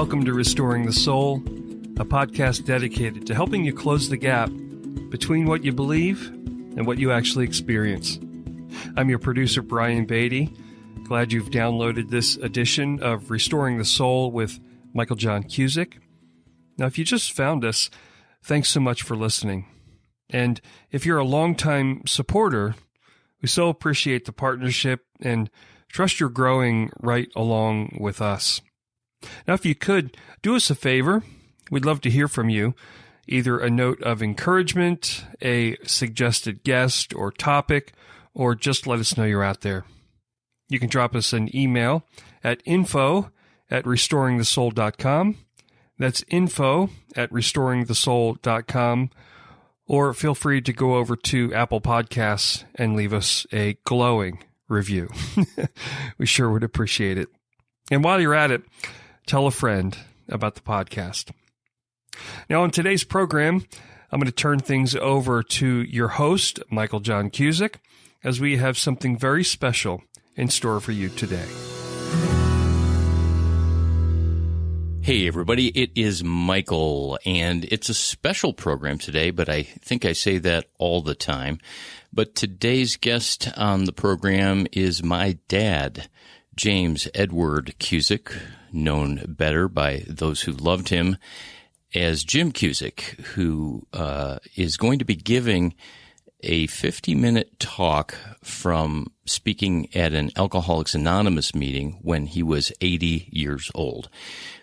Welcome to Restoring the Soul, a podcast dedicated to helping you close the gap between what you believe and what you actually experience. I'm your producer, Brian Beatty. Glad you've downloaded this edition of Restoring the Soul with Michael John Cusick. Now, if you just found us, thanks so much for listening. And if you're a longtime supporter, we so appreciate the partnership and trust you're growing right along with us. Now, if you could, do us a favor. We'd love to hear from you. Either a note of encouragement, a suggested guest or topic, or just let us know you're out there. You can drop us an email at info@restoringthesoul.com. That's info@restoringthesoul.com. Or feel free to go over to Apple Podcasts and leave us a glowing review. We sure would appreciate it. And while you're at it, tell a friend about the podcast. Now, on today's program, I'm going to turn things over to your host, Michael John Cusick, as we have something very special in store for you today. Hey, everybody, it is Michael, and it's a special program today, but I think I say that all the time. But today's guest on the program is my dad, James Edward Cusick, known better by those who loved him as Jim Cusick, who is going to be giving a 50-minute talk from speaking at an Alcoholics Anonymous meeting when he was 80 years old.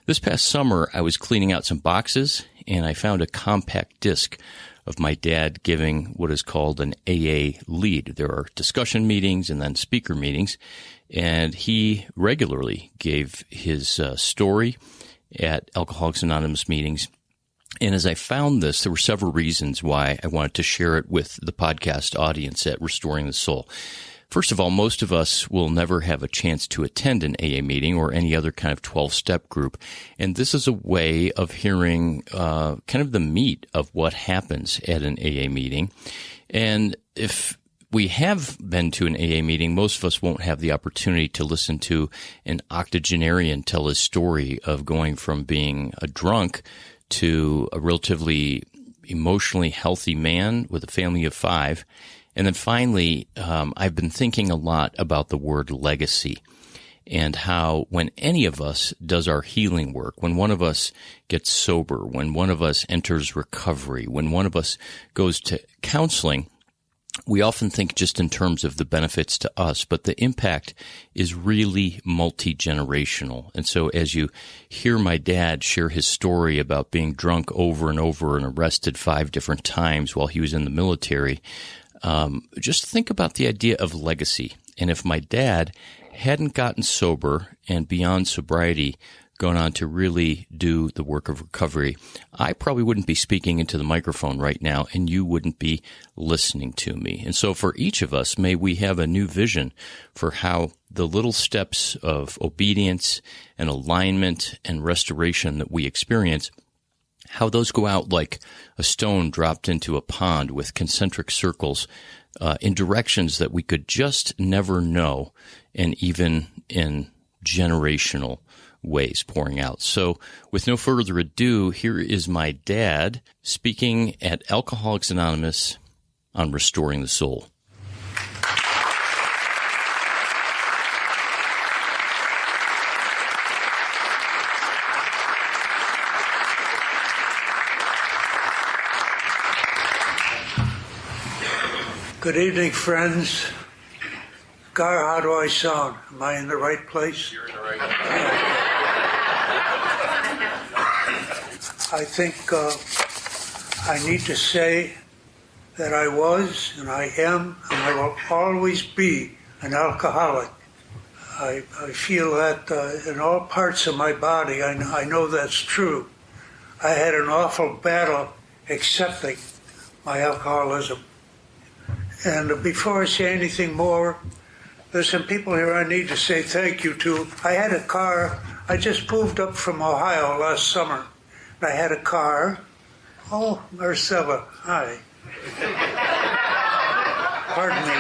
This past summer, I was cleaning out some boxes, and I found a compact disc of my dad giving what is called an AA lead. There are discussion meetings and then speaker meetings, and he regularly gave his story at Alcoholics Anonymous meetings. And as I found this, there were several reasons why I wanted to share it with the podcast audience at Restoring the Soul. First of all, most of us will never have a chance to attend an AA meeting or any other kind of 12-step group. And this is a way of hearing kind of the meat of what happens at an AA meeting. And if we have been to an AA meeting, most of us won't have the opportunity to listen to an octogenarian tell his story of going from being a drunk to a relatively emotionally healthy man with a family of 5. And then finally, I've been thinking a lot about the word legacy and how when any of us does our healing work, when one of us gets sober, when one of us enters recovery, when one of us goes to counseling, we often think just in terms of the benefits to us, but the impact is really multi-generational. And so as you hear my dad share his story about being drunk over and over and arrested 5 different times while he was in the military, just think about the idea of legacy. And if my dad hadn't gotten sober and beyond sobriety gone on to really do the work of recovery, I probably wouldn't be speaking into the microphone right now, and you wouldn't be listening to me. And so for each of us, may we have a new vision for how the little steps of obedience and alignment and restoration that we experience, how those go out like a stone dropped into a pond with concentric circles in directions that we could just never know, and even in generational ways pouring out. So with no further ado, here is my dad speaking at Alcoholics Anonymous on Restoring the Soul. Good evening, friends. Gar, how do I sound? Am I in the right place? You're in the right place. I think I need to say that I was, and I am, and I will always be an alcoholic. I feel that in all parts of my body, I know that's true. I had an awful battle accepting my alcoholism. And before I say anything more, there's some people here I need to say thank you to. I had a car. I just moved up from Ohio last summer. And I had a car. Oh, Marcella, hi. Pardon me.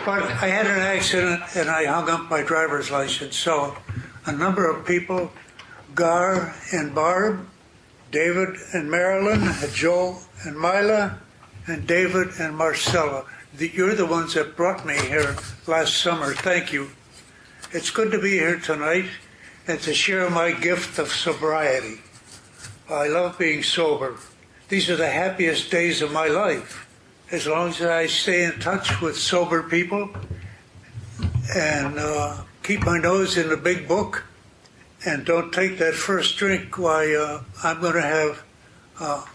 But I had an accident and I hung up my driver's license. So a number of people Gar and Barb, David and Marilyn, Joe and Mila, and David and Marcella. You're the ones that brought me here last summer. Thank you. It's good to be here tonight and to share my gift of sobriety. I love being sober. These are the happiest days of my life. As long as I stay in touch with sober people and keep my nose in the big book and don't take that first drink, why, I'm going to have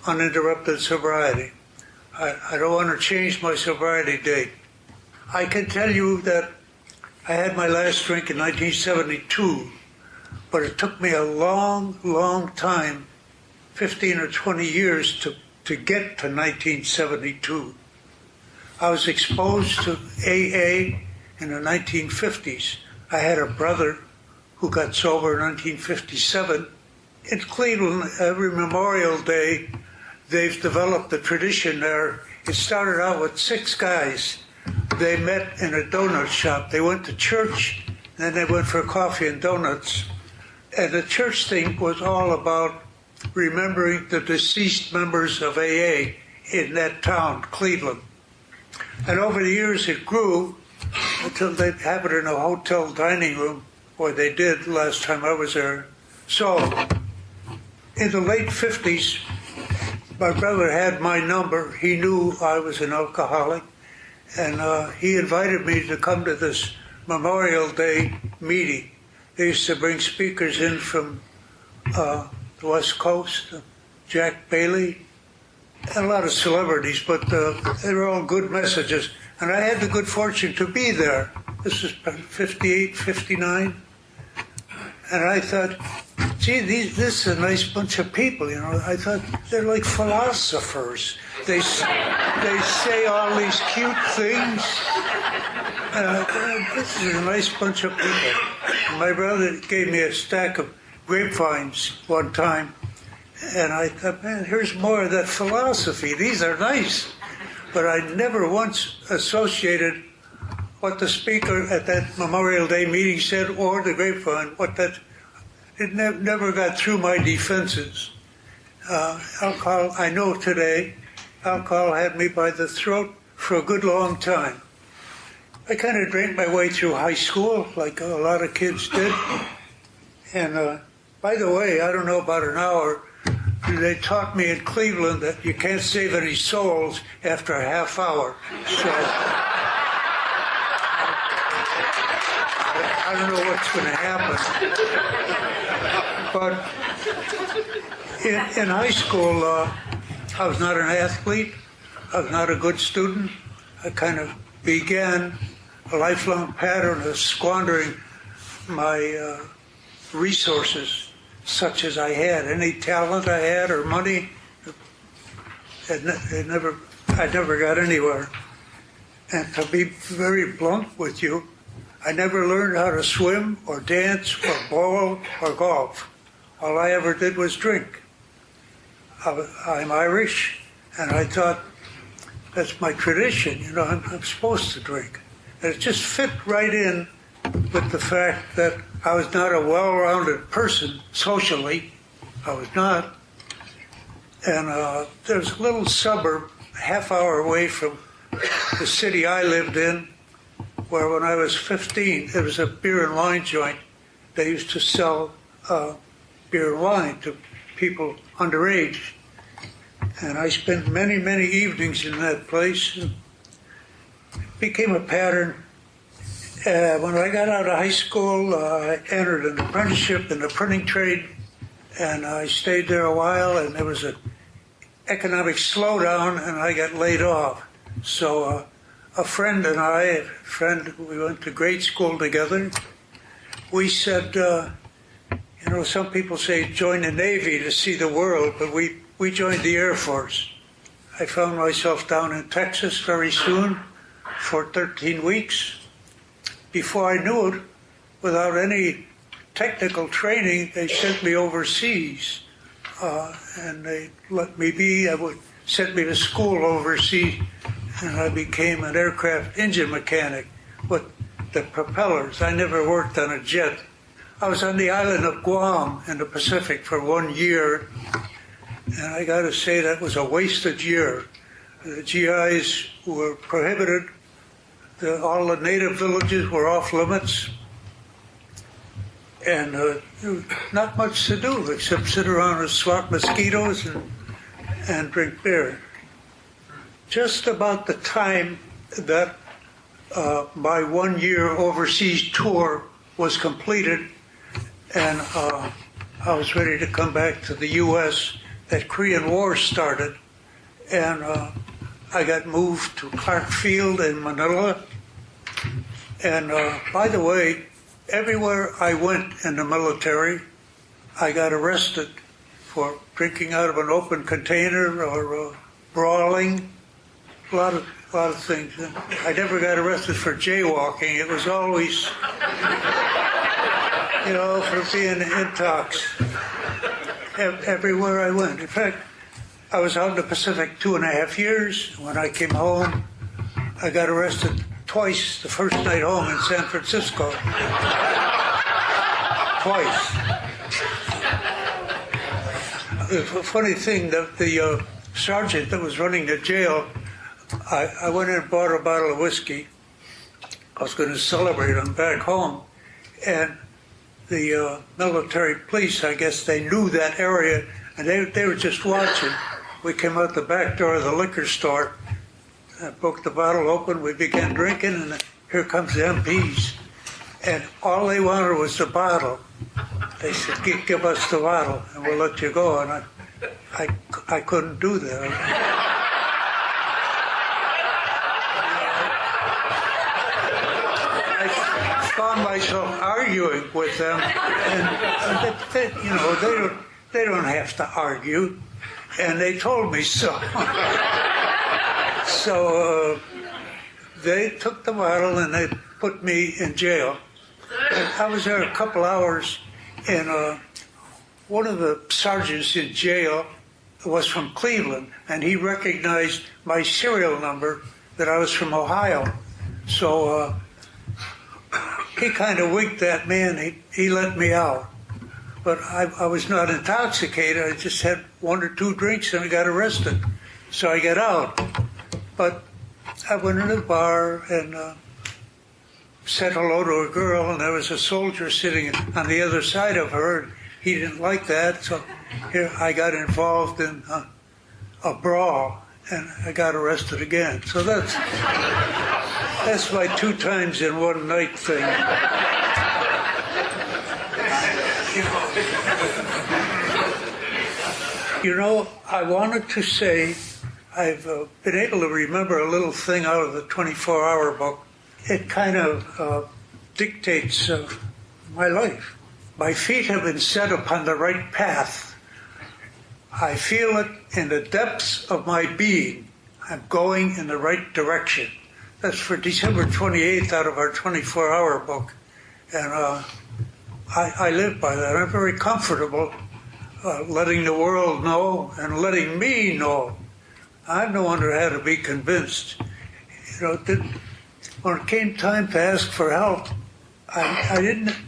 uninterrupted sobriety. I don't want to change my sobriety date. I can tell you that I had my last drink in 1972, but it took me a long, long time, 15 or 20 years, to get to 1972. I was exposed to AA in the 1950s. I had a brother who got sober in 1957. In Cleveland, every Memorial Day, they've developed a tradition there. It started out with 6 guys. They met in a donut shop. They went to church, then they went for coffee and donuts. And the church thing was all about remembering the deceased members of AA in that town, Cleveland. And over the years it grew until they'd have it in a hotel dining room, or they did last time I was there. So in the late 50s, my brother had my number. He knew I was an alcoholic, and he invited me to come to this Memorial Day meeting. They used to bring speakers in from the West Coast, Jack Bailey, and a lot of celebrities, but they were all good messages. And I had the good fortune to be there. This was 58, 59. And I thought, gee, this is a nice bunch of people, you know. I thought they're like philosophers. They say all these cute things. This is a nice bunch of people. And my brother gave me a stack of grapevines one time, and I thought, man, here's more of that philosophy. These are nice. But I never once associated what the speaker at that Memorial Day meeting said or the grapevine, it never got through my defenses. Alcohol, I know today, alcohol had me by the throat for a good long time. I kind of drank my way through high school, like a lot of kids did. And by the way, I don't know, about an hour, they taught me in Cleveland that you can't save any souls after a half hour. So I don't know what's going to happen. But in high school, I was not an athlete. I was not a good student. I kind of began a lifelong pattern of squandering my resources, such as I had. Any talent I had or money, I never got anywhere. And to be very blunt with you, I never learned how to swim or dance or bowl or golf. All I ever did was drink. I'm Irish, and I thought that's my tradition. You know, I'm supposed to drink. And it just fit right in with the fact that I was not a well-rounded person socially. I was not. And there's a little suburb, half hour away from the city I lived in, where when I was 15, there was a beer and wine joint. They used to sell beer and wine to people underage. And I spent many, many evenings in that place. It became a pattern. When I got out of high school, I entered an apprenticeship in the printing trade, and I stayed there a while, and there was an economic slowdown, and I got laid off. So a friend and I, we went to grade school together. We said, you know, some people say join the Navy to see the world, but we joined the Air Force. I found myself down in Texas very soon for 13 weeks. Before I knew it, without any technical training, they sent me overseas. And they let me be, sent me to school overseas, and I became an aircraft engine mechanic with the propellers. I never worked on a jet. I was on the island of Guam in the Pacific for 1 year, and I got to say that was a wasted year. The GIs were prohibited. All the native villages were off limits, and there was not much to do except sit around and swat mosquitoes and drink beer. Just about the time that my 1 year overseas tour was completed, and I was ready to come back to the U.S., that Korean War started, and I got moved to Clark Field in Manila. And by the way, everywhere I went in the military, I got arrested for drinking out of an open container or brawling, a lot of things. And I never got arrested for jaywalking. It was always, for being intox. Everywhere I went. In fact, I was out in the Pacific 2.5 years. When I came home, I got arrested twice the first night home in San Francisco. Twice. The funny thing, the sergeant that was running the jail, I went in and bought a bottle of whiskey. I was going to celebrate on back home. And the military police, I guess they knew that area, and they were just watching. We came out the back door of the liquor store, broke the bottle open, we began drinking, and here comes the MPs. And all they wanted was the bottle. They said, give us the bottle, and we'll let you go. And I couldn't do that. Found myself arguing with them, and they don't have to argue, and they told me so. So they took the bottle and they put me in jail. And I was there a couple hours, and one of the sergeants in jail was from Cleveland, and he recognized my serial number that I was from Ohio. So he kind of winked at me, and he let me out. But I was not intoxicated. I just had 1 or 2 drinks, and I got arrested. So I got out. But I went in a bar and said hello to a girl, and there was a soldier sitting on the other side of her. He didn't like that, so here I got involved in a brawl, and I got arrested again. So that's my 2 times in one night thing. I wanted to say I've been able to remember a little thing out of the 24-hour book. It kind of dictates my life. My feet have been set upon the right path. I feel it in the depths of my being. I'm going in the right direction. That's for December 28th out of our 24-hour book. And I live by that. I'm very comfortable letting the world know and letting me know. I'm the one who had to be convinced. When it came time to ask for help, I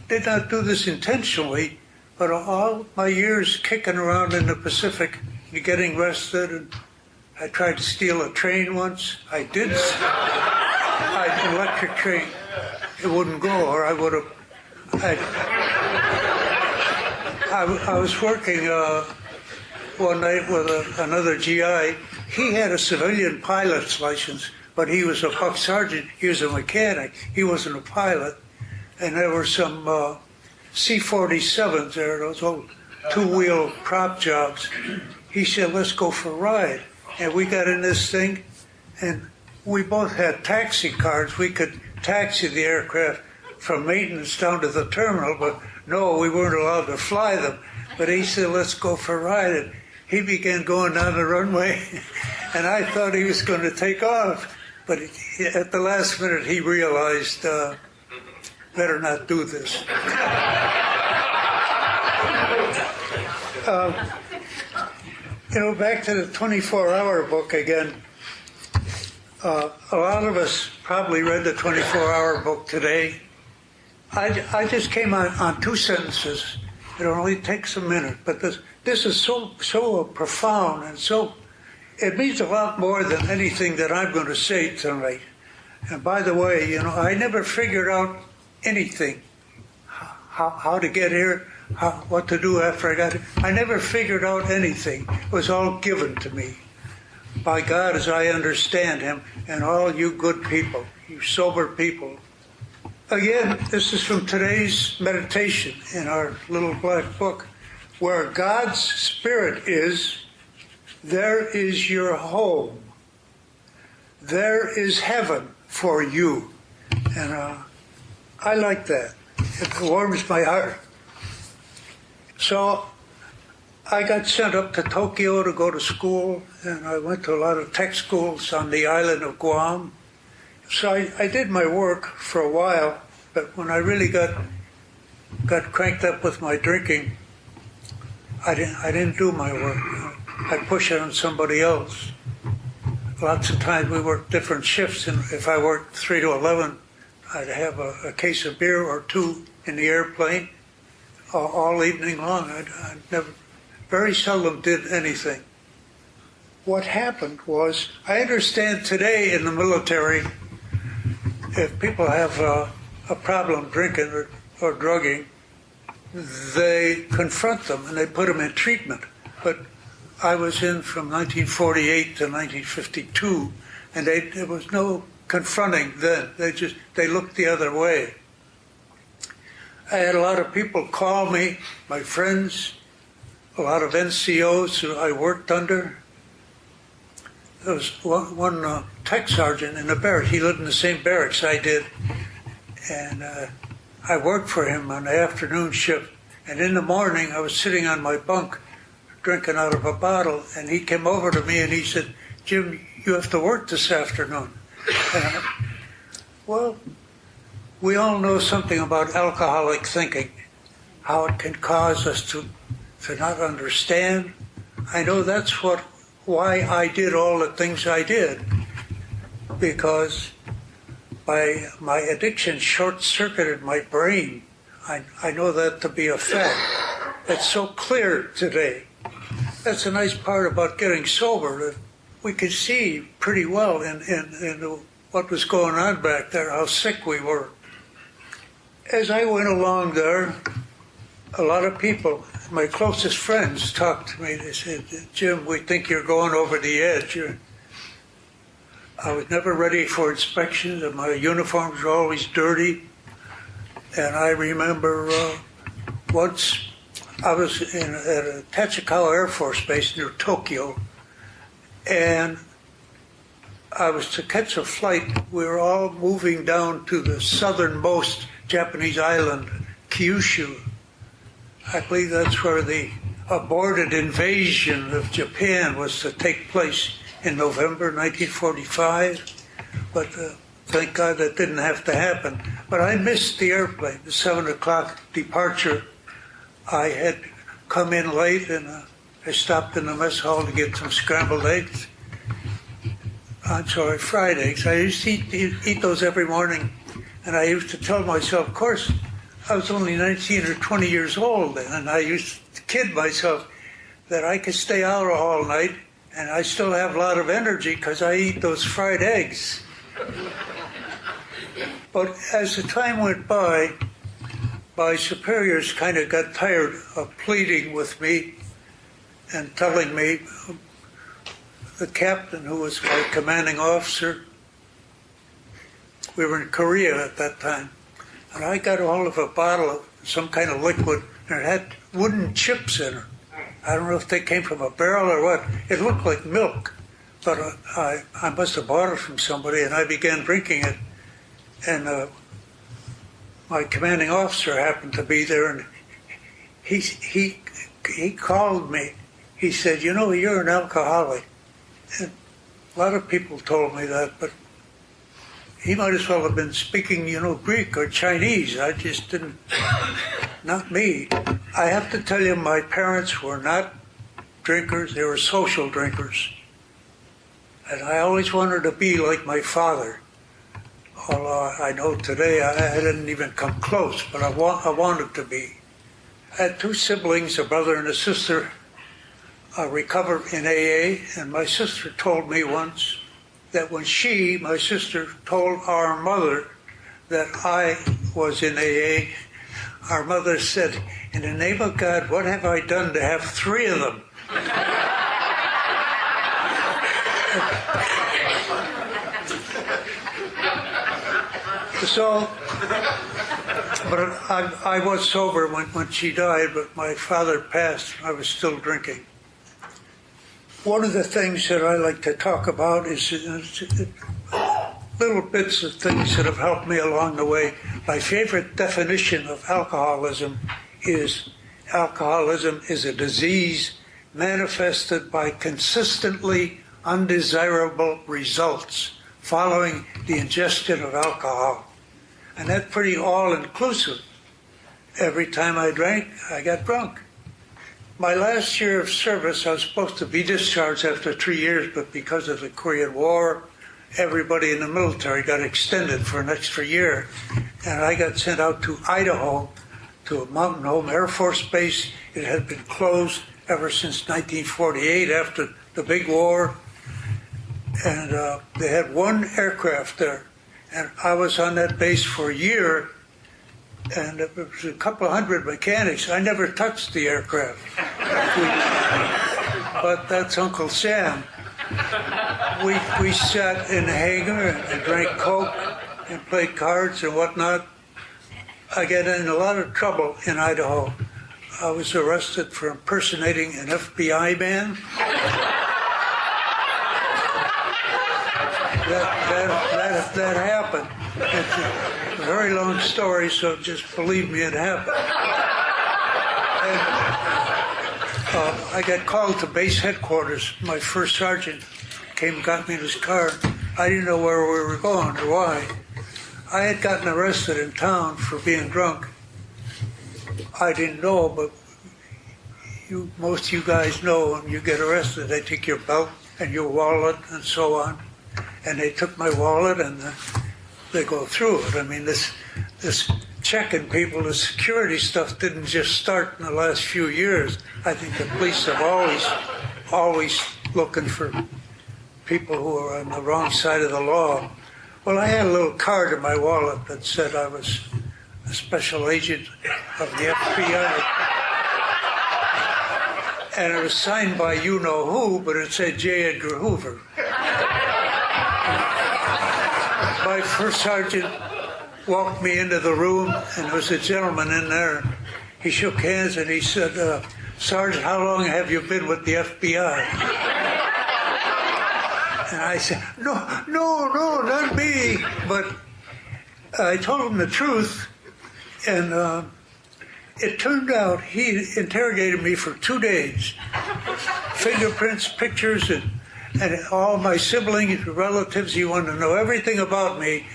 did not do this intentionally, but all my years kicking around in the Pacific and getting arrested, and I tried to steal a train once. I did. An electric train. It wouldn't go, or I would have. I was working one night with another GI. He had a civilian pilot's license, but he was a buck sergeant. He was a mechanic. He wasn't a pilot. And there were some C-47s there, those old 2-wheel prop jobs. He said, let's go for a ride. And we got in this thing, and we both had taxi cards. We could taxi the aircraft from maintenance down to the terminal, but no, we weren't allowed to fly them. But he said, let's go for a ride. And he began going down the runway, and I thought he was going to take off. But at the last minute, he realized, better not do this. Back to the 24-hour book again. A lot of us probably read the 24-hour book today, I just came on two sentences. It only takes a minute, but this is so profound and so. It means a lot more than anything that I'm going to say tonight. And by the way, I never figured out anything, how to get here, what to do after I got here. I never figured out anything. It was all given to me by God as I understand Him, and all you good people, you sober people. Again, this is from today's meditation in our little black book. Where God's Spirit is, there is your home. There is heaven for you. And I like that. It warms my heart. So I got sent up to Tokyo to go to school, and I went to a lot of tech schools on the island of Guam. So I did my work for a while, but when I really got cranked up with my drinking, I didn't do my work. I push it on somebody else. Lots of times we worked different shifts, and if I worked 3 to 11, I'd have a case of beer or two in the airplane all evening long. I never, very seldom did anything. What happened was, I understand today in the military, if people have a problem drinking or drugging, they confront them and they put them in treatment. But I was in from 1948 to 1952, and there was no confronting then. They looked the other way. I had a lot of people call me, my friends, a lot of NCOs who I worked under. There was one tech sergeant in the barracks. He lived in the same barracks I did. And I worked for him on the afternoon shift. And in the morning, I was sitting on my bunk, drinking out of a bottle, and he came over to me and he said, "Jim, you have to work this afternoon." Well, we all know something about alcoholic thinking, how it can cause us to not understand. I know that's why I did all the things I did, because my addiction short-circuited my brain. I know that to be a fact. It's so clear today. That's a nice part about getting sober, that we could see pretty well in what was going on back there, how sick we were. As I went along there, a lot of people, my closest friends, talked to me. They said, "Jim, we think you're going over the edge." I was never ready for inspections, and my uniforms were always dirty. And I remember once I was at Tachikawa Air Force Base near Tokyo, and I was to catch a flight. We were all moving down to the southernmost Japanese island, Kyushu. I believe that's where the aborted invasion of Japan was to take place in November 1945. But thank God that didn't have to happen. But I missed the airplane, the 7 o'clock departure. I had come in late, and I stopped in the mess hall to get some scrambled eggs. Fried eggs. I used to eat those every morning, and I used to tell myself, of course, I was only 19 or 20 years old then, and I used to kid myself that I could stay out all night, and I still have a lot of energy because I eat those fried eggs. But as the time went by, my superiors kind of got tired of pleading with me and telling me. The captain, who was my commanding officer, we were in Korea at that time, and I got a hold of a bottle of some kind of liquid, and it had wooden chips in it. I don't know if they came from a barrel or what. It looked like milk, but I must have bought it from somebody, and I began drinking it. And my commanding officer happened to be there, and he called me. He said, "You know, you're an alcoholic." And a lot of people told me that, but he might as well have been speaking, Greek or Chinese. I just didn't, not me. I have to tell you, my parents were not drinkers. They were social drinkers. And I always wanted to be like my father. Although I know today I didn't even come close, but I wanted to be. I had two siblings, a brother and a sister, recovered in AA, and my sister told me once that when my sister, told our mother that I was in AA, our mother said, "In the name of God, what have I done to have three of them?" So, but I was sober when she died, but my father passed. I was still drinking. One of the things that I like to talk about is little bits of things that have helped me along the way. My favorite definition of alcoholism is a disease manifested by consistently undesirable results following the ingestion of alcohol. And that's pretty all-inclusive. Every time I drank, I got drunk. My last year of service, I was supposed to be discharged after 3 years, but because of the Korean War, everybody in the military got extended for an extra year. And I got sent out to Idaho, to a Mountain Home Air Force Base. It had been closed ever since 1948 after the big war. And they had one aircraft there. And I was on that base for a year, and it was a couple of hundred mechanics. I never touched the aircraft. But that's Uncle Sam. We sat in the hangar and drank Coke and played cards and whatnot. I got in a lot of trouble in Idaho. I was arrested for impersonating an FBI man. That happened. It's a very long story, so just believe me, it happened. And, I got called to base headquarters. My first sergeant came and got me in his car. I didn't know where we were going or why. I had gotten arrested in town for being drunk. I didn't know, but most of you guys know when you get arrested, they take your belt and your wallet and so on. And they took my wallet and they go through it. I mean, this checking people, the security stuff didn't just start in the last few years. I think the police have always looking for people who are on the wrong side of the law. Well, I had a little card in my wallet that said I was a special agent of the FBI. And it was signed by you-know-who, but it said J. Edgar Hoover. My first sergeant walked me into the room, and there was a gentleman in there. He shook hands and he said, "Sergeant, how long have you been with the FBI?" And I said, no, not me. But I told him the truth, and it turned out he interrogated me for 2 days. Fingerprints, pictures, and all my siblings, relatives. He wanted to know everything about me.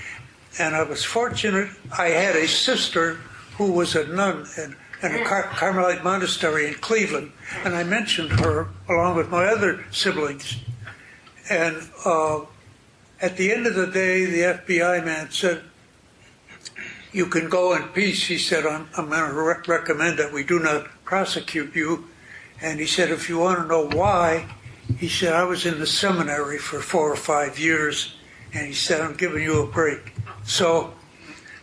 And I was fortunate. I had a sister who was a nun in a Carmelite monastery in Cleveland. And I mentioned her along with my other siblings. And at the end of the day, the FBI man said, "You can go in peace." He said, I'm going to recommend that we do not prosecute you. And he said, if you want to know why, he said, I was in the seminary for 4 or 5 years, and he said, I'm giving you a break. So,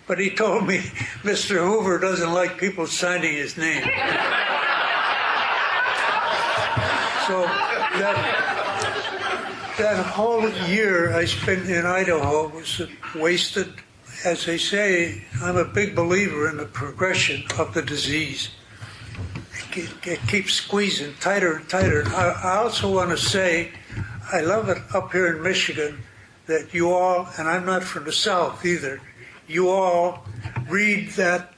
but he told me Mr. Hoover doesn't like people signing his name. So that whole year I spent in Idaho was wasted. As they say, I'm a big believer in the progression of the disease. It keeps squeezing tighter and tighter. I also want to say, I love it up here in Michigan that you all, and I'm not from the South either, you all read that,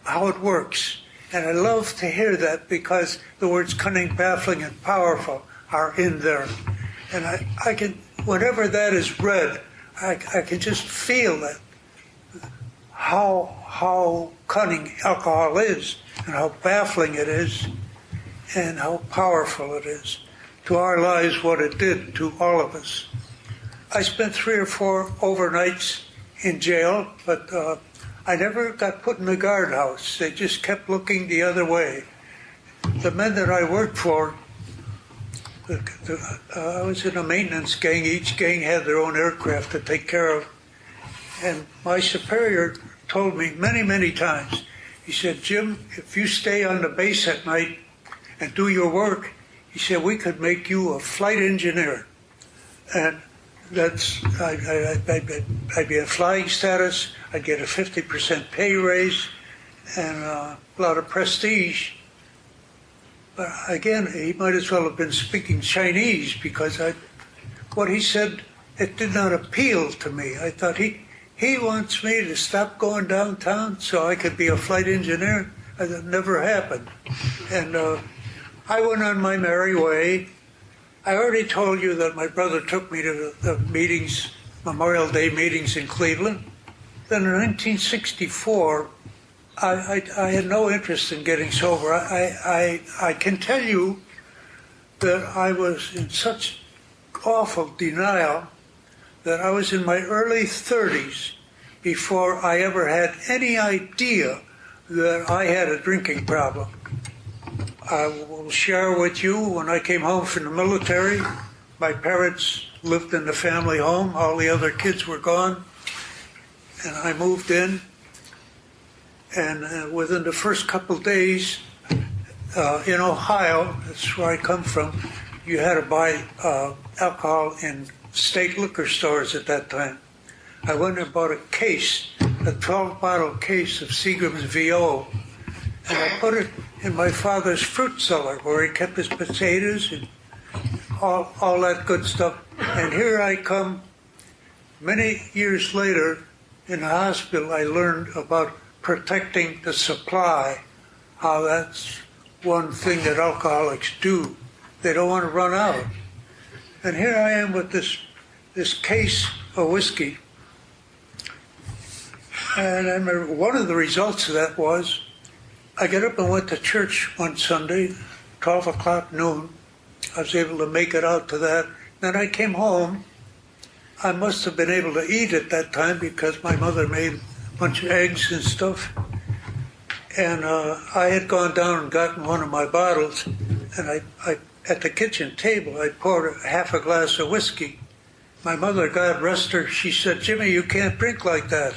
how it works. And I love to hear that because the words cunning, baffling, and powerful are in there. And I can, whenever that is read, I can just feel that, how cunning alcohol is, and how baffling it is, and how powerful it is to our lives, what it did to all of us. I spent 3 or 4 overnights in jail, but I never got put in the guardhouse. They just kept looking the other way. The men that I worked for, I was in a maintenance gang. Each gang had their own aircraft to take care of. And my superior told me many, many times, he said, Jim, if you stay on the base at night and do your work, he said, we could make you a flight engineer. And I'd be in flying status, I'd get a 50% pay raise, and a lot of prestige. But again, he might as well have been speaking Chinese, because what he said, it did not appeal to me. I thought he wants me to stop going downtown so I could be a flight engineer. That never happened. And I went on my merry way. I already told you that my brother took me to the meetings, Memorial Day meetings in Cleveland. Then in 1964, I had no interest in getting sober. I can tell you that I was in such awful denial that I was in my early 30s before I ever had any idea that I had a drinking problem. I will share with you, when I came home from the military, my parents lived in the family home. All the other kids were gone. And I moved in. And within the first couple days, in Ohio, that's where I come from, you had to buy alcohol in state liquor stores at that time. I went and bought a 12-bottle case of Seagram's VO, and I put it in my father's fruit cellar where he kept his potatoes and all that good stuff. And here I come, many years later, in the hospital, I learned about protecting the supply, how that's one thing that alcoholics do. They don't want to run out. And here I am with this case of whiskey. And I remember one of the results of that was I got up and went to church one Sunday, 12 o'clock noon. I was able to make it out to that. Then I came home. I must have been able to eat at that time because my mother made a bunch of eggs and stuff. And I had gone down and gotten one of my bottles, and I at the kitchen table, I poured half a glass of whiskey. My mother, God rest her, she said, Jimmy, you can't drink like that.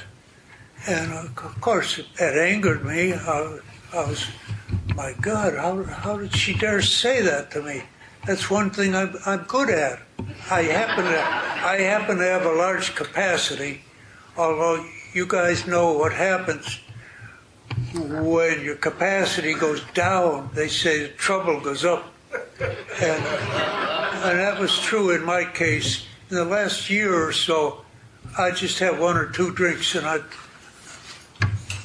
And of course, it angered me. I was, my God, how did she dare say that to me? That's one thing I'm good at. I happen to have a large capacity, although you guys know what happens when your capacity goes down. They say the trouble goes up. And that was true in my case. In the last year or so, I just have one or two drinks and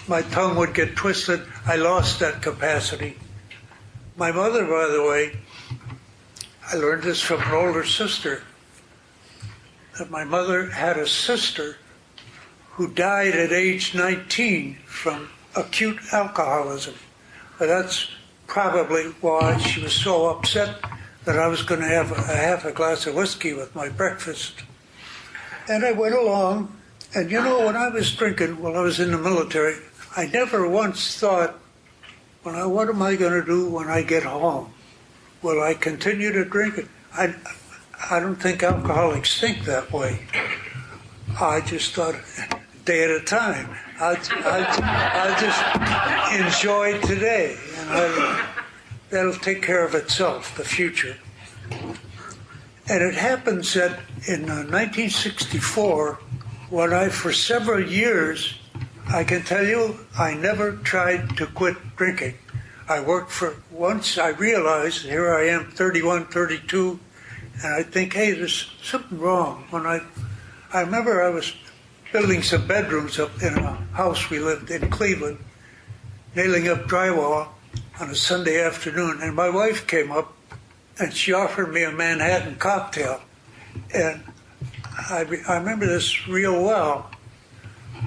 my tongue would get twisted. I lost that capacity. My mother, by the way, I learned this from an older sister, that my mother had a sister who died at age 19 from acute alcoholism. But that's probably why she was so upset that I was going to have a half a glass of whiskey with my breakfast. And I went along, and you know, when I was drinking while I was in the military, I never once thought, what am I going to do when I get home? Will I continue to drink it? I don't think alcoholics think that way. I just thought, day at a time. I'll just enjoy today, and that'll take care of itself, the future. And it happens that in 1964, when for several years, I can tell you, I never tried to quit drinking. I worked once I realized, here I am, 31, 32, and I think, hey, there's something wrong. I remember I was building some bedrooms up in a house we lived in Cleveland, nailing up drywall on a Sunday afternoon, and my wife came up and she offered me a Manhattan cocktail. And I remember this real well.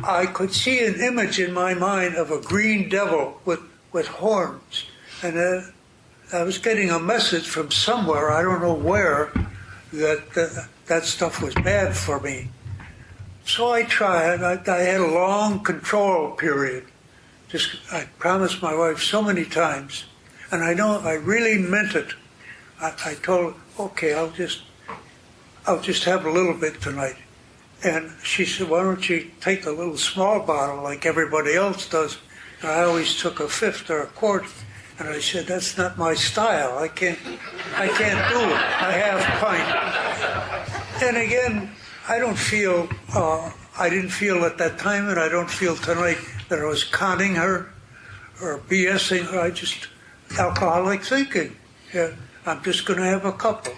I could see an image in my mind of a green devil with horns. And I was getting a message from somewhere, I don't know where, that stuff was bad for me. So I tried. I had a long control period. I promised my wife so many times, and I know I really meant it. I told her, okay, I'll just have a little bit tonight. And she said, why don't you take a little small bottle like everybody else does? And I always took a fifth or a quart. And I said, that's not my style. I can't do it. I have pint. And again, I didn't feel at that time, and I don't feel tonight that I was conning her or BSing her. I just, alcoholic thinking. Yeah, I'm just going to have a couple.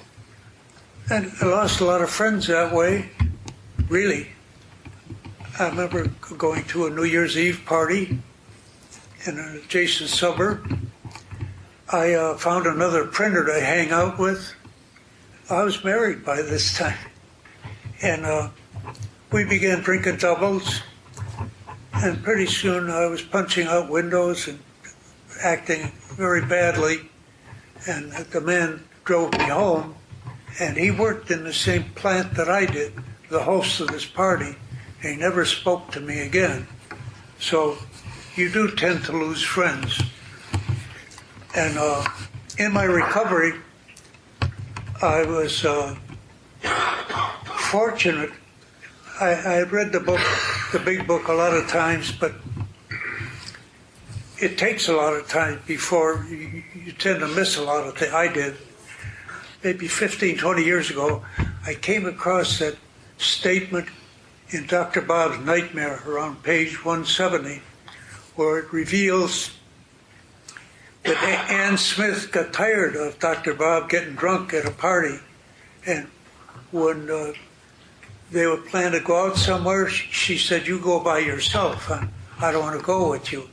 And I lost a lot of friends that way, really. I remember going to a New Year's Eve party in an adjacent suburb. I found another printer to hang out with. I was married by this time. And we began drinking doubles. And pretty soon I was punching out windows and acting very badly. And the man drove me home. And he worked in the same plant that I did, the host of this party. And he never spoke to me again. So you do tend to lose friends. And in my recovery, I was fortunate. I had read the big book a lot of times, but it takes a lot of time before you tend to miss a lot of things. I did. Maybe 15, 20 years ago, I came across that statement in Dr. Bob's Nightmare around page 170, where it reveals that Ann Smith got tired of Dr. Bob getting drunk at a party. And when they were planning to go out somewhere, she said, you go by yourself. I don't want to go with you.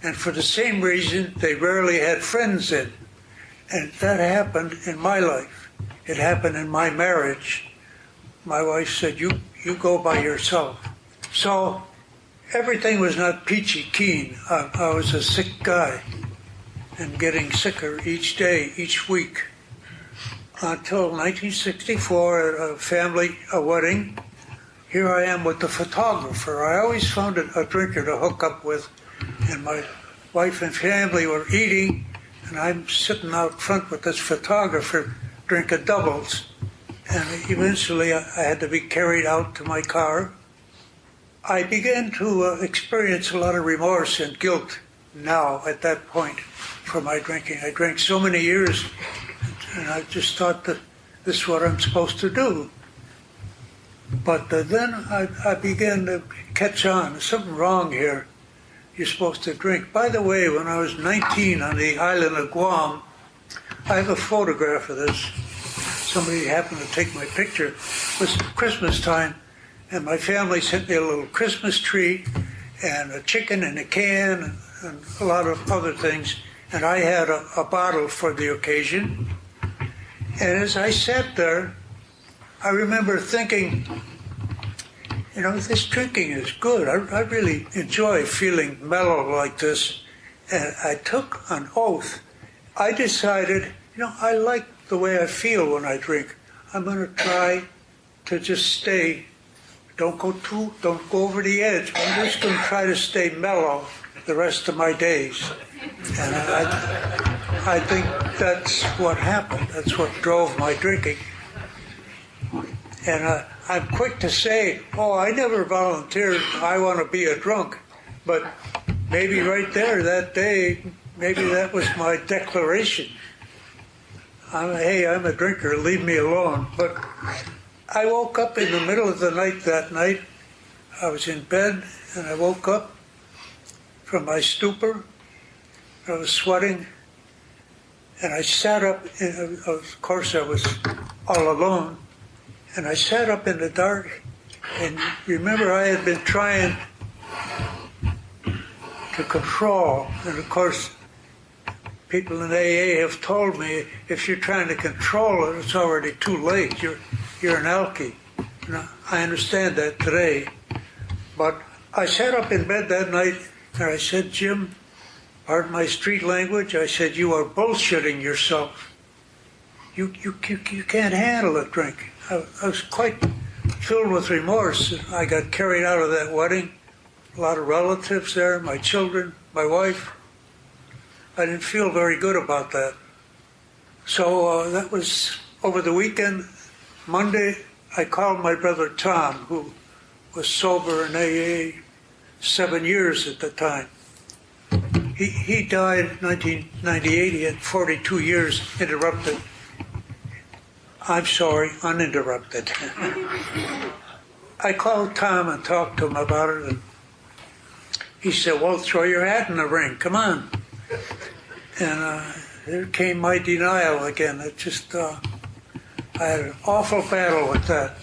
And for the same reason, they rarely had friends in. And that happened in my life. It happened in my marriage. My wife said, you go by yourself. So everything was not peachy keen. I was a sick guy and getting sicker each day, each week, until 1964 at a wedding. Here I am with the photographer. I always found a drinker to hook up with, and my wife and family were eating, and I'm sitting out front with this photographer drinking doubles. And eventually I had to be carried out to my car. I began to experience a lot of remorse and guilt now at that point for my drinking. I drank so many years, and I just thought that this is what I'm supposed to do. But then I began to catch on. There's something wrong here. You're supposed to drink. By the way, when I was 19 on the island of Guam, I have a photograph of this. Somebody happened to take my picture. It was Christmas time, and my family sent me a little Christmas tree and a chicken in a can and a lot of other things. And I had a bottle for the occasion. And as I sat there, I remember thinking, this drinking is good. I really enjoy feeling mellow like this. And I took an oath. I decided, I like the way I feel when I drink. I'm going to try to just stay. Don't go over the edge. I'm just going to try to stay mellow the rest of my days. And I think that's what happened. That's what drove my drinking. And I'm quick to say, I never volunteered, I want to be a drunk. But maybe right there that day, maybe that was my declaration. I'm a drinker, leave me alone. But I woke up in the middle of the night that night. I was in bed, and I woke up from my stupor. I was sweating, and I sat up. Of course, I was all alone, and I sat up in the dark. And remember, I had been trying to control, and of course, people in AA have told me if you're trying to control it, it's already too late. You're an alkie. I understand that today, but I sat up in bed that night, and I said, Jim, pardon my street language, I said, you are bullshitting yourself. You can't handle a drink. I was quite filled with remorse. I got carried out of that wedding. A lot of relatives there, my children, my wife. I didn't feel very good about that. So that was over the weekend. Monday, I called my brother Tom, who was sober in AA 7 years at the time. He died in 1998. He had 42 years uninterrupted. I called Tom and talked to him about it, and he said, well, throw your hat in the ring, come on. And there came my denial again. It just, I had an awful battle with that.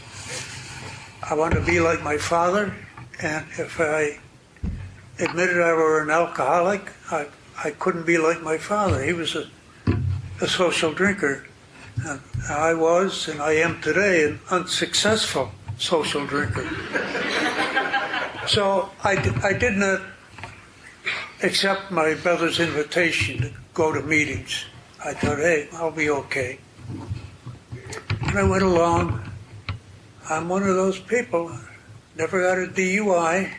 I wanted to be like my father, and if I admitted I were an alcoholic, I couldn't be like my father. He was a social drinker, and I was, and I am today, an unsuccessful social drinker. So I did not accept my brother's invitation to go to meetings. I thought, hey, I'll be okay. And I went along. I'm one of those people, never got a DUI.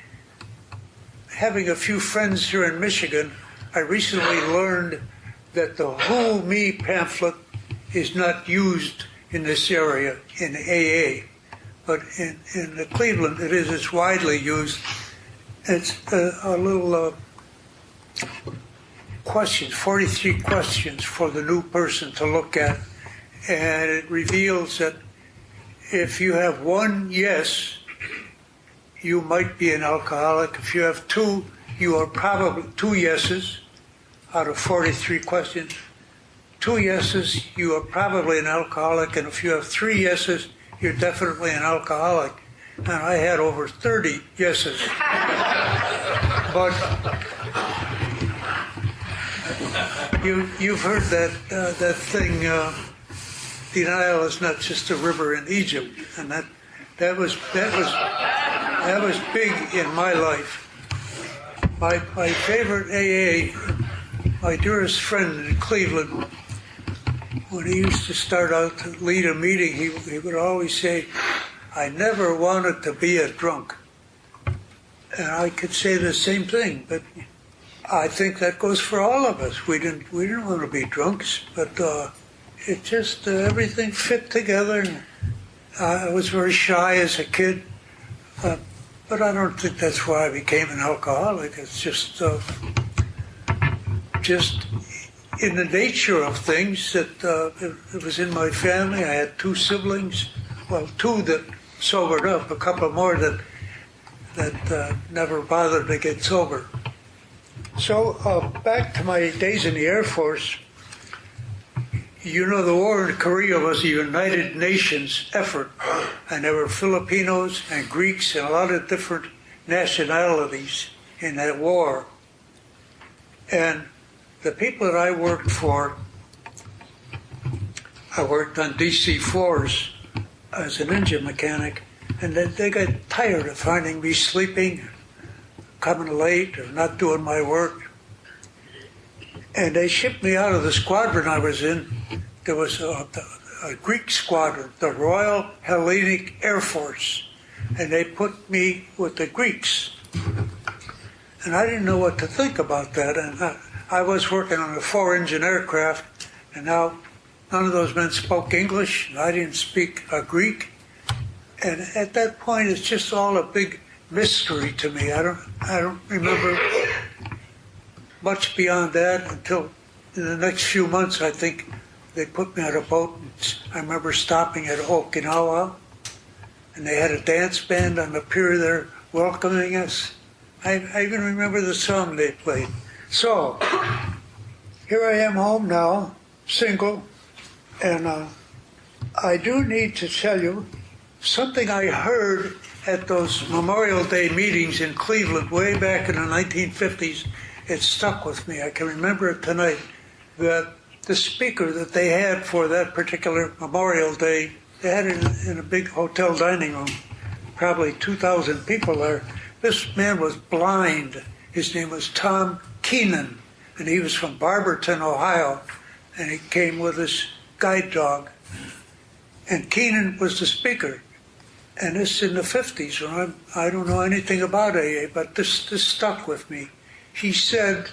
Having a few friends here in Michigan, I recently learned that the Who Me pamphlet is not used in this area in AA. But in Cleveland, it is. It's widely used. It's a little questions, 43 questions for the new person to look at. And it reveals that if you have one yes, you might be an alcoholic. If you have two, you are probably two yeses out of 43 questions. Two yeses, you are probably an alcoholic. And if you have three yeses, you're definitely an alcoholic. And I had over 30 yeses. But you've heard that thing, denial is not just a river in Egypt. And that was big in my life. My favorite AA, my dearest friend in Cleveland, when he used to start out to lead a meeting, he would always say, I never wanted to be a drunk. And I could say the same thing, but I think that goes for all of us. We didn't want to be drunks, but it just, everything fit together. I was very shy as a kid, but I don't think that's why I became an alcoholic. It's just in the nature of things that it was in my family. I had two siblings, well, two that sobered up, a couple more that never bothered to get sober. So back to my days in the Air Force. You know, the war in Korea was a United Nations effort, and there were Filipinos and Greeks and a lot of different nationalities in that war. And the people that I worked for, I worked on DC-4s as an engine mechanic, and they got tired of finding me sleeping, coming late, or not doing my work. And they shipped me out of the squadron I was in. There was a Greek squadron, the Royal Hellenic Air Force, and they put me with the Greeks. And I didn't know what to think about that. And I was working on a 4-engine aircraft, and now none of those men spoke English, and I didn't speak Greek. And at that point, it's just all a big mystery to me. I don't remember much beyond that until in the next few months, I think, they put me on a boat. I remember stopping at Okinawa, and they had a dance band on the pier there welcoming us. I even remember the song they played. So, here I am home now, single, and I do need to tell you something I heard at those Memorial Day meetings in Cleveland way back in the 1950s. It stuck with me. I can remember it tonight, that the speaker that they had for that particular Memorial Day, they had it in a big hotel dining room, probably 2,000 people there. This man was blind. His name was Tom Keenan, and he was from Barberton, Ohio, and he came with his guide dog. And Keenan was the speaker. And this in the 50s, when I don't know anything about AA, but this stuck with me. He said,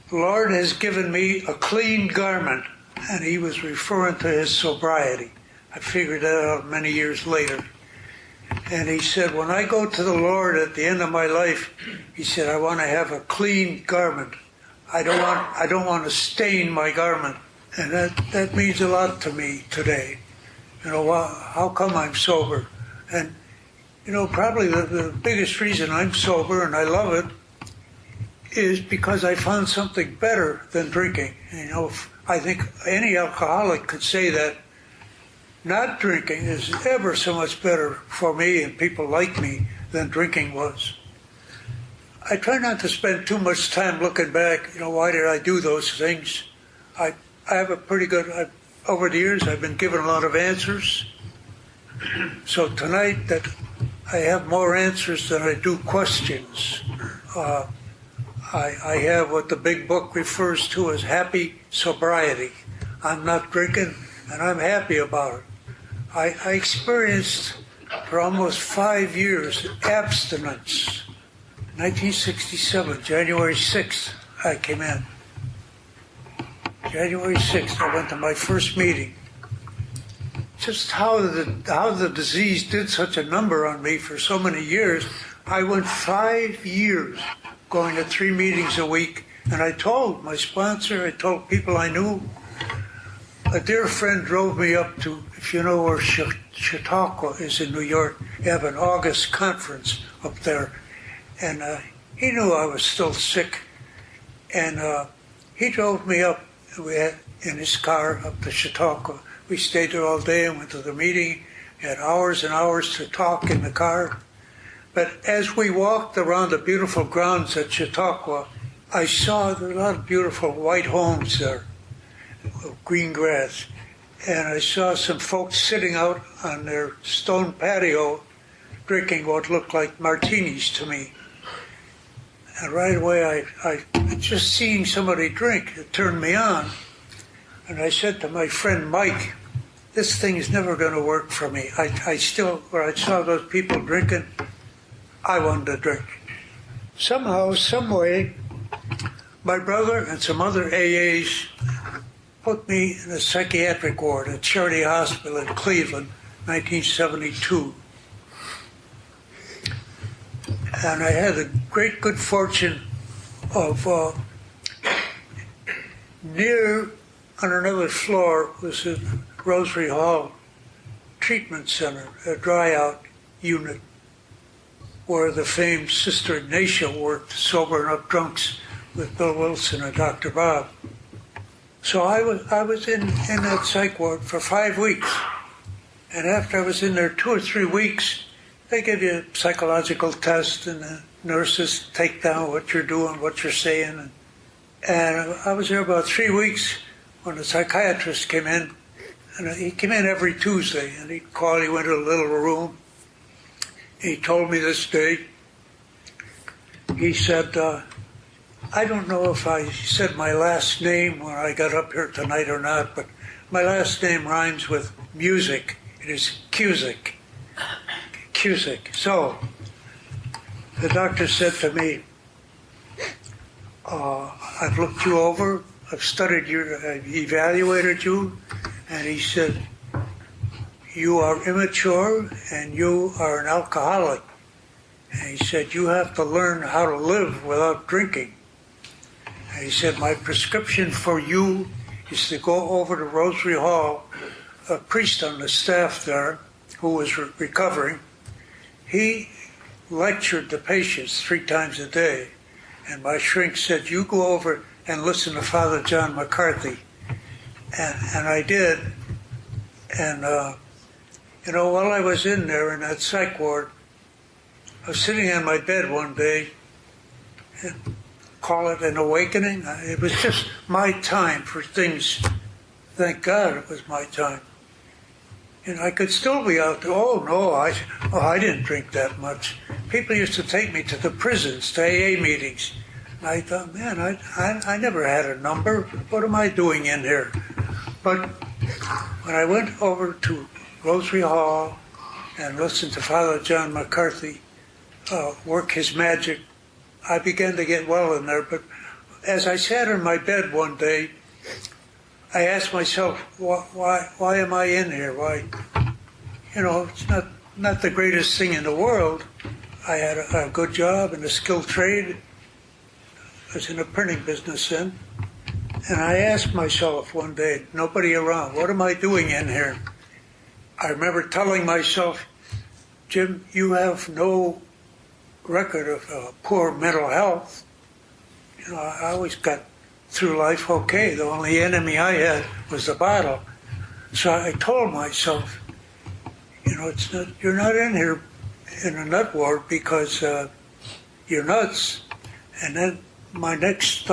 "The Lord has given me a clean garment," and he was referring to his sobriety. I figured that out many years later. And he said, when I go to the Lord at the end of my life, he said, I want to have a clean garment. I don't want to stain my garment. And that means a lot to me today. You know, how come I'm sober? And, you know, probably the biggest reason I'm sober, and I love it, is because I found something better than drinking. You know, I think any alcoholic could say that not drinking is ever so much better for me and people like me than drinking was. I try not to spend too much time looking back, you know, why did I do those things? I have a pretty good, over the years I've been given a lot of answers. So tonight that I have more answers than I do questions. I have what the big book refers to as happy sobriety. I'm not drinking and I'm happy about it. I experienced for almost 5 years abstinence. 1967, January 6th, I came in. January 6th, I went to my first meeting. Just how the disease did such a number on me for so many years, I went 5 years going to 3 meetings a week, and I told my sponsor, I told people I knew. A dear friend drove me up to, if you know where Chautauqua is in New York, you have an August conference up there. And he knew I was still sick. And he drove me up in his car up to Chautauqua. We stayed there all day and went to the meeting. We had hours and hours to talk in the car. But as we walked around the beautiful grounds at Chautauqua, I saw there were a lot of beautiful white homes there, green grass. And I saw some folks sitting out on their stone patio drinking what looked like martinis to me. And right away, I just seeing somebody drink, it turned me on. And I said to my friend Mike, this thing is never going to work for me. I still, where I saw those people drinking, I wanted to drink. Somehow, some way, my brother and some other AAs put me in a psychiatric ward at Charity Hospital in Cleveland, 1972. And I had the great good fortune of near on another floor was a Rosary Hall treatment center, a dry out unit where the famed Sister Ignatia worked, sobering up drunks with Bill Wilson and Dr. Bob. So I was in that psych ward for 5 weeks. And after I was in there 2 or 3 weeks, they give you a psychological test, and the nurses take down what you're doing, what you're saying. And I was there about 3 weeks when the psychiatrist came in. And he came in every Tuesday, and he'd call, he went to a little room. He told me this day, he said, I don't know if I said my last name when I got up here tonight or not, but my last name rhymes with music. It is Cusick. Cusick. So, the doctor said to me, I've looked you over, I've studied you, I've evaluated you, and he said, you are immature and you are an alcoholic. And he said, you have to learn how to live without drinking. And he said, my prescription for you is to go over to Rosary Hall. A priest on the staff there who was recovering, he lectured the patients 3 times a day. And my shrink said, you go over and listen to Father John McCarthy. And I did. And, you know, while I was in there in that psych ward, I was sitting on my bed one day, and call it an awakening. It was just my time for things. Thank God it was my time. And I could still be out there. Oh, no, I didn't drink that much. People used to take me to the prisons, to AA meetings. And I thought, man, I never had a number. What am I doing in here? But when I went over to Rosary Hall and listened to Father John McCarthy work his magic, I began to get well in there. But as I sat in my bed one day, I asked myself, why am I in here? Why? It's not the greatest thing in the world. I had a good job and a skilled trade. I was in the printing business then. And I asked myself one day, nobody around, what am I doing in here? I remember telling myself, Jim, you have no record of poor mental health. I always got through life okay. The only enemy I had was the bottle. So I told myself, you're not in here in a nut ward because you're nuts. And then my next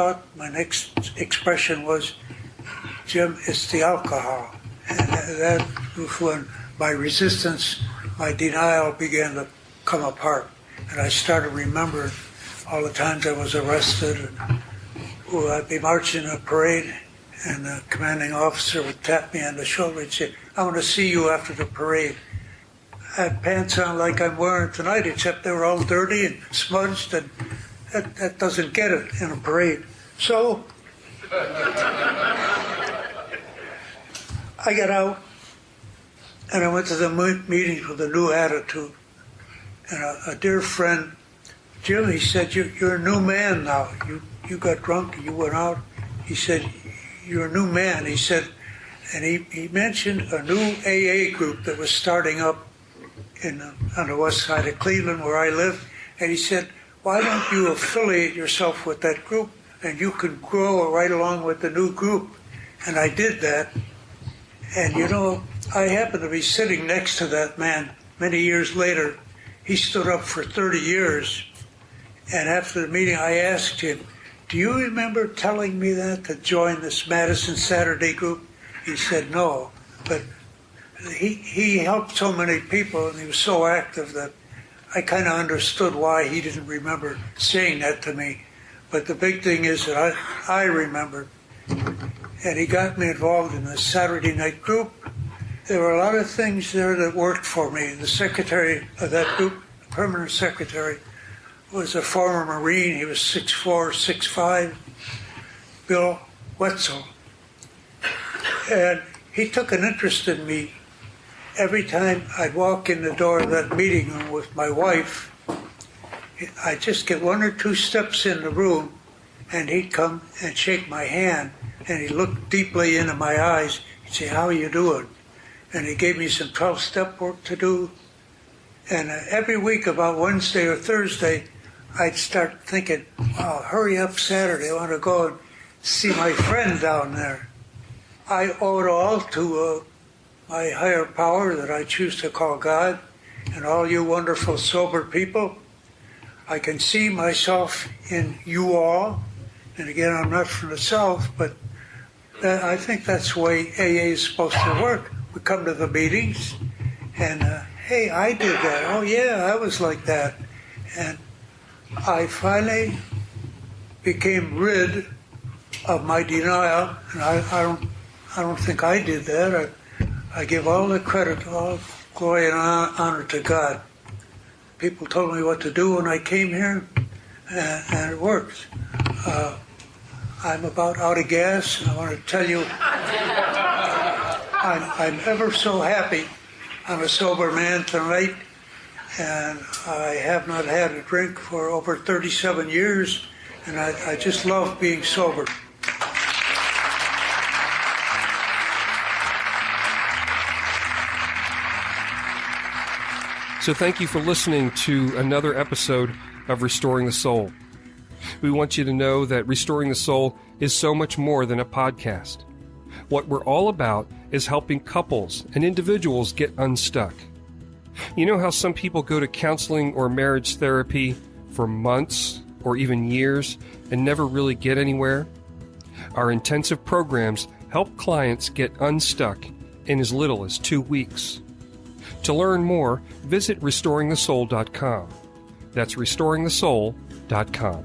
expression was, Jim, it's the alcohol. And that was when my resistance, my denial began to come apart. And I started remembering all the times I was arrested. And I'd be marching in a parade, and the commanding officer would tap me on the shoulder and say, I want to see you after the parade. I had pants on like I'm wearing tonight, except they were all dirty and smudged, and that doesn't get it in a parade. So I got out, and I went to the meetings with a new attitude. And a dear friend, Jim, he said, you're a new man now. You got drunk and you went out. He said, you're a new man. He said, and he mentioned a new AA group that was starting up on the west side of Cleveland where I live. And he said, why don't you affiliate yourself with that group and you can grow right along with the new group? And I did that. And I happened to be sitting next to that man many years later. He stood up for 30 years. And after the meeting, I asked him, do you remember telling me that to join this Madison Saturday group? He said no. But he helped so many people, and he was so active that I kind of understood why he didn't remember saying that to me. But the big thing is that I remembered. And he got me involved in the Saturday night group. There were a lot of things there that worked for me. The secretary of that group, the permanent secretary, was a former Marine. He was 6'4", 6'5", Bill Wetzel. And he took an interest in me. Every time I'd walk in the door of that meeting room with my wife, I'd just get one or two steps in the room, and he'd come and shake my hand, and he'd look deeply into my eyes. He'd say, how are you doing? And he gave me some 12-step work to do. And every week, about Wednesday or Thursday, I'd start thinking, wow, hurry up Saturday. I want to go and see my friend down there. I owe it all to my higher power that I choose to call God, and all you wonderful, sober people. I can see myself in you all. And again, I'm not from the South, but I think that's the way AA is supposed to work. We come to the meetings, and hey, I did that. Oh yeah, I was like that. And I finally became rid of my denial, and I don't think I did that. I give all the credit, all glory and honor to God. People told me what to do when I came here, and it worked. I'm about out of gas, and I want to tell you, I'm ever so happy I'm a sober man tonight, and I have not had a drink for over 37 years, and I just love being sober. So thank you for listening to another episode of Restoring the Soul. We want you to know that Restoring the Soul is so much more than a podcast. What we're all about is helping couples and individuals get unstuck. You know how some people go to counseling or marriage therapy for months or even years and never really get anywhere? Our intensive programs help clients get unstuck in as little as 2 weeks. To learn more, visit restoringthesoul.com. That's restoringthesoul.com.